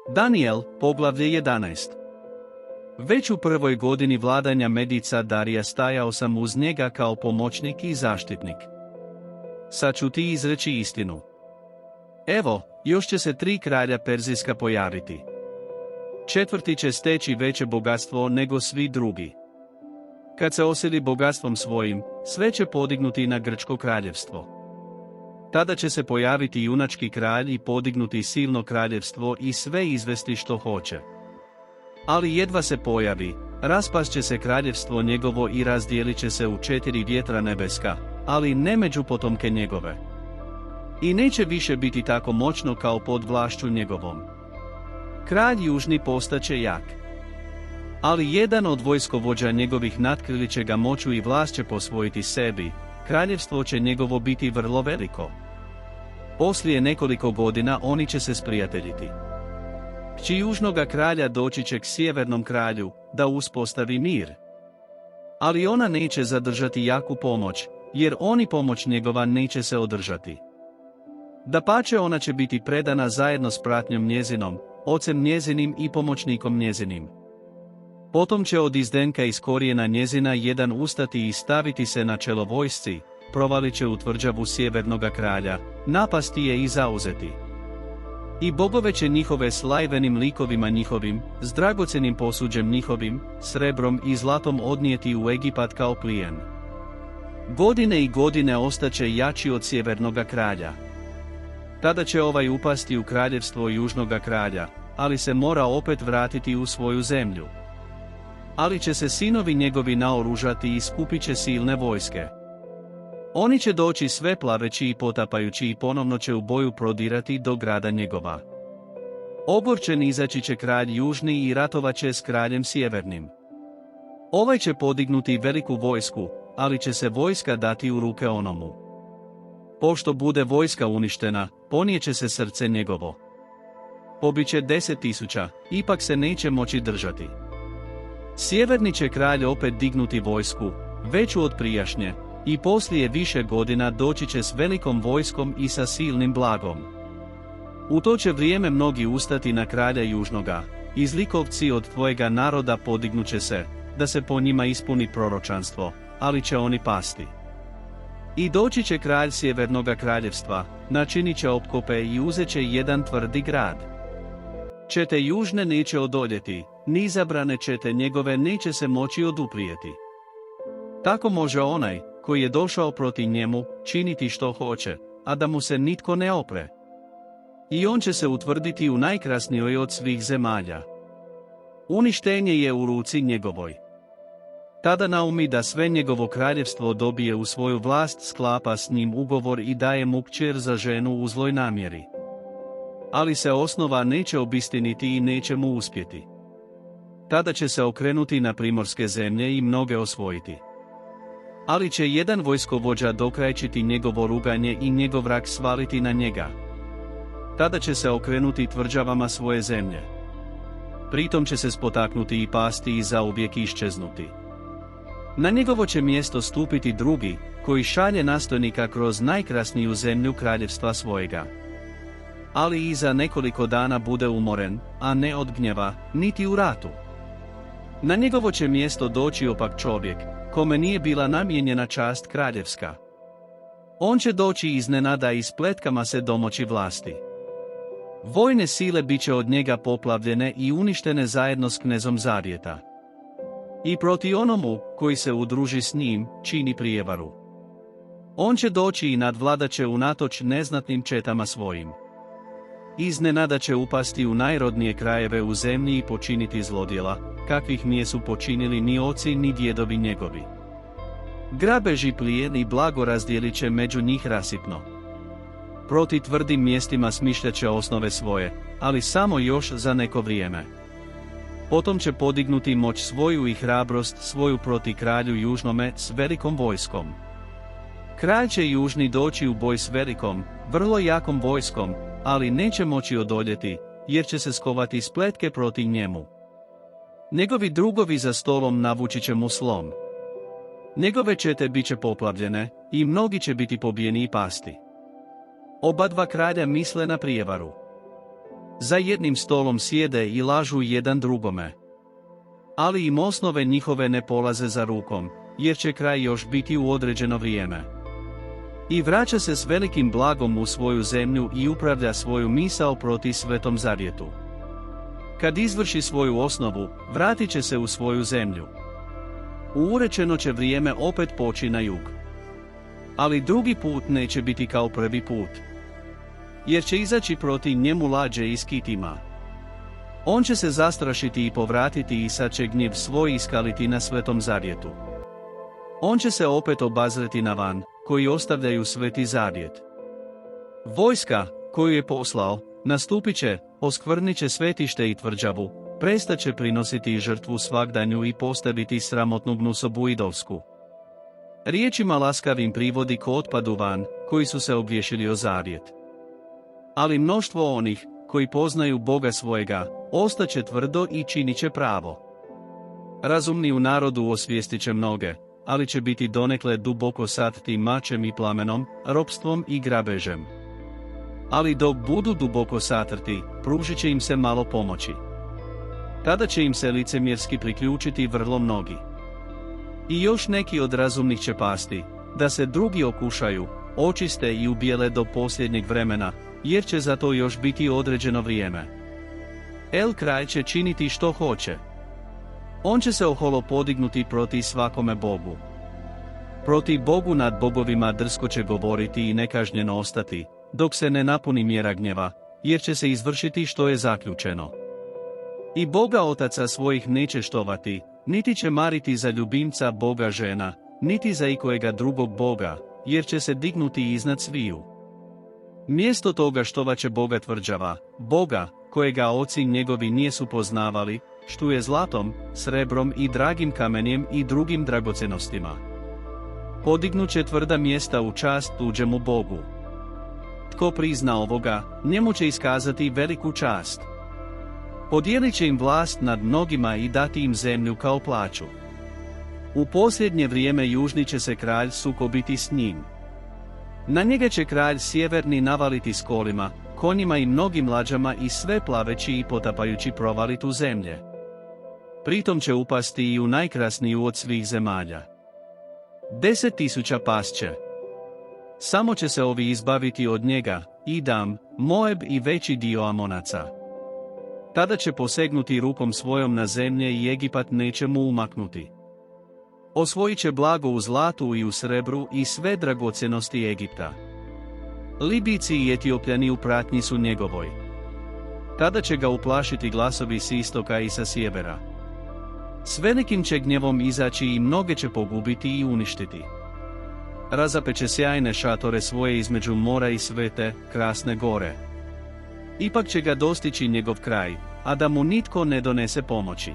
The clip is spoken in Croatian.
Daniel, poglavlje 11. Već u prvoj godini vladanja Medica Darija stajao sam uz njega kao pomoćnik i zaštitnik. Sad ću ti izreći istinu. Evo, još će se 3 kralja Perzijska pojaviti. 4. će steći veće bogatstvo nego svi drugi. Kad se osili bogatstvom svojim, sve će podignuti na Grčko kraljevstvo. Tada će se pojaviti junački kralj i podignuti silno kraljevstvo i sve izvesti što hoće. Ali jedva se pojavi, raspast će se kraljevstvo njegovo i razdijelit će se u 4 vjetra nebeska, ali ne među potomke njegove. I neće više biti tako moćno kao pod vlašću njegovom. Kralj južni postaće jak. Ali jedan od vojskovođa njegovih natkrilit će ga moću i vlast će posvojiti sebi, kraljevstvo će njegovo biti vrlo veliko. Poslije nekoliko godina oni će se sprijateljiti. Kći južnoga kralja doći će k sjevernom kralju, da uspostavi mir. Ali ona neće zadržati jaku pomoć, jer oni pomoć njegova neće se održati. Dapače, ona će biti predana zajedno s pratnjom njezinom, ocem njezinim i pomoćnikom njezinim. Potom će od izdenka iz korijena njezina jedan ustati i staviti se na čelo vojsci, provalit će u tvrđavu sjevernoga kralja, napasti je i zauzeti. I bogove će njihove s lajvenim likovima njihovim, s dragocenim posuđem njihovim, srebrom i zlatom odnijeti u Egipat kao plijen. Godine i godine ostaće jači od sjevernoga kralja. Tada će ovaj upasti u kraljevstvo južnoga kralja, ali se mora opet vratiti u svoju zemlju. Ali će se sinovi njegovi naoružati i skupit će silne vojske. Oni će doći sve plaveći i potapajući i ponovno će u boju prodirati do grada njegova. Ogorčen izaći će kralj južni i ratovat će s kraljem sjevernim. Ovaj će podignuti veliku vojsku, ali će se vojska dati u ruke onomu. Pošto bude vojska uništena, ponijeće se srce njegovo. Pobiće 10.000, ipak se neće moći držati. Sjeverni će kralj opet dignuti vojsku, veću od prijašnje, i poslije više godina doći će s velikom vojskom i sa silnim blagom. U to će vrijeme mnogi ustati na kralja južnoga, i zlikovci od tvojega naroda podignuće se, da se po njima ispuni proročanstvo, ali će oni pasti. I doći će kralj sjevernoga kraljevstva, načinit će opkope i uzet će jedan tvrdi grad. Čete južne neće odoljeti, ni zabrane čete njegove neće se moći oduprijeti. Tako može onaj, koji je došao protiv njemu, činiti što hoće, a da mu se nitko ne opre. I on će se utvrditi u najkrasnijoj od svih zemalja. Uništenje je u ruci njegovoj. Tada naumi da sve njegovo kraljevstvo dobije u svoju vlast, sklapa s njim ugovor i daje mu kćer za ženu u zloj namjeri. Ali se osnova neće obistiniti i neće mu uspjeti. Tada će se okrenuti na primorske zemlje i mnoge osvojiti. Ali će jedan vojskovođa dokrajčiti njegovo ruganje i njegov vrak svaliti na njega. Tada će se okrenuti tvrđavama svoje zemlje. Pritom će se spotaknuti i pasti i zauvijek iščeznuti. Na njegovo će mjesto stupiti drugi, koji šalje nastojnika kroz najkrasniju zemlju kraljevstva svojega. Ali i za nekoliko dana bude umoren, a ne od gnjeva, niti u ratu. Na njegovo će mjesto doći opak čovjek, kome nije bila namijenjena čast kraljevska. On će doći iznenada i spletkama se domoći vlasti. Vojne sile bit će od njega poplavljene i uništene zajedno s knezom Zavjeta. I proti onomu, koji se udruži s njim, čini prijevaru. On će doći i nadvladat će unatoč neznatnim četama svojim. Iznenada će upasti u najrodnije krajeve u zemlji i počiniti zlodjela, kakvih nisu počinili ni oci ni djedovi njegovi. Grabež i plijen i blago razdijelit će među njih rasipno. Proti tvrdim mjestima smišljat će osnove svoje, ali samo još za neko vrijeme. Potom će podignuti moć svoju i hrabrost svoju proti kralju južnome s velikom vojskom. Kralj će južni doći u boj s velikom, vrlo jakom vojskom, ali neće moći odoljeti, jer će se skovati spletke proti njemu. Njegovi drugovi za stolom navući će mu slom. Njegove čete bit će poplavljene, i mnogi će biti pobijeni i pasti. Oba dva kralja misle na prijevaru. Za jednim stolom sjede i lažu jedan drugome. Ali im osnove njihove ne polaze za rukom, jer će kraj još biti u određeno vrijeme. I vraća se s velikim blagom u svoju zemlju i upravlja svoju misao proti Svetom Zavjetu. Kad izvrši svoju osnovu, vratit će se u svoju zemlju. U urečeno će vrijeme opet poći na jug. Ali drugi put neće biti kao prvi put. Jer će izaći proti njemu lađe i skitima. On će se zastrašiti i povratiti i sad će gnjev svoj iskaliti na Svetom Zavjetu. On će se opet obazreti na van, koji ostavljaju Sveti Zavjet. Vojska, koju je poslao, nastupit će, oskvrnit će svetište i tvrđavu, prestat će prinositi žrtvu svagdanju i postaviti sramotnu gnusobu idolsku. Riječima laskavim privodi k otpadu van, koji su se obvješili o zavjet. Ali mnoštvo onih, koji poznaju Boga svojega, ostaće tvrdo i činit će pravo. Razumni u narodu osvijestit će mnoge, ali će biti donekle duboko satrti mačem i plamenom, ropstvom i grabežem. Ali dok budu duboko satrti, pružit će im se malo pomoći. Tada će im se licemjerski priključiti vrlo mnogi. I još neki od razumnih će pasti, da se drugi okušaju, očiste i ubijele do posljednjeg vremena, jer će za to još biti određeno vrijeme. Kraj će činiti što hoće. On će se oholo podignuti proti svakome Bogu. Proti Bogu nad bogovima drsko će govoriti i nekažnjeno ostati, dok se ne napuni mjera gnjeva, jer će se izvršiti što je zaključeno. I Boga otaca svojih neće štovati, niti će mariti za ljubimca Boga žena, niti za ikojega drugog Boga, jer će se dignuti iznad sviju. Mjesto toga štovaće Boga tvrđava, Boga, kojega oci njegovi nijesu poznavali, štuje zlatom, srebrom i dragim kamenjem i drugim dragocenostima. Podignuće tvrda mjesta u čast tuđemu Bogu. Tko prizna ovoga, njemu će iskazati veliku čast. Podijelit će im vlast nad mnogima i dati im zemlju kao plaću. U posljednje vrijeme južni će se kralj sukobiti s njim. Na njega će kralj sjeverni navaliti s kolima, konjima i mnogim lađama i sve plaveći i potapajući provalit u zemlje. Pritom će upasti i u najkrasniju od svih zemalja. 10.000 pasće. Samo će se ovi izbaviti od njega, Idam, Moab i veći dio Amonaca. Tada će posegnuti rukom svojom na zemlje i Egipat neće mu umaknuti. Osvojit će blago u zlatu i u srebru i sve dragocjenosti Egipta. Libijci i Etiopljani u pratnji su njegovoj. Tada će ga uplašiti glasovi s istoka i sa sjevera. S velikim će gnjevom izaći i mnoge će pogubiti i uništiti. Razapeće sjajne šatore svoje između mora i svete, krasne gore. Ipak će ga dostići njegov kraj, a da mu nitko ne donese pomoći.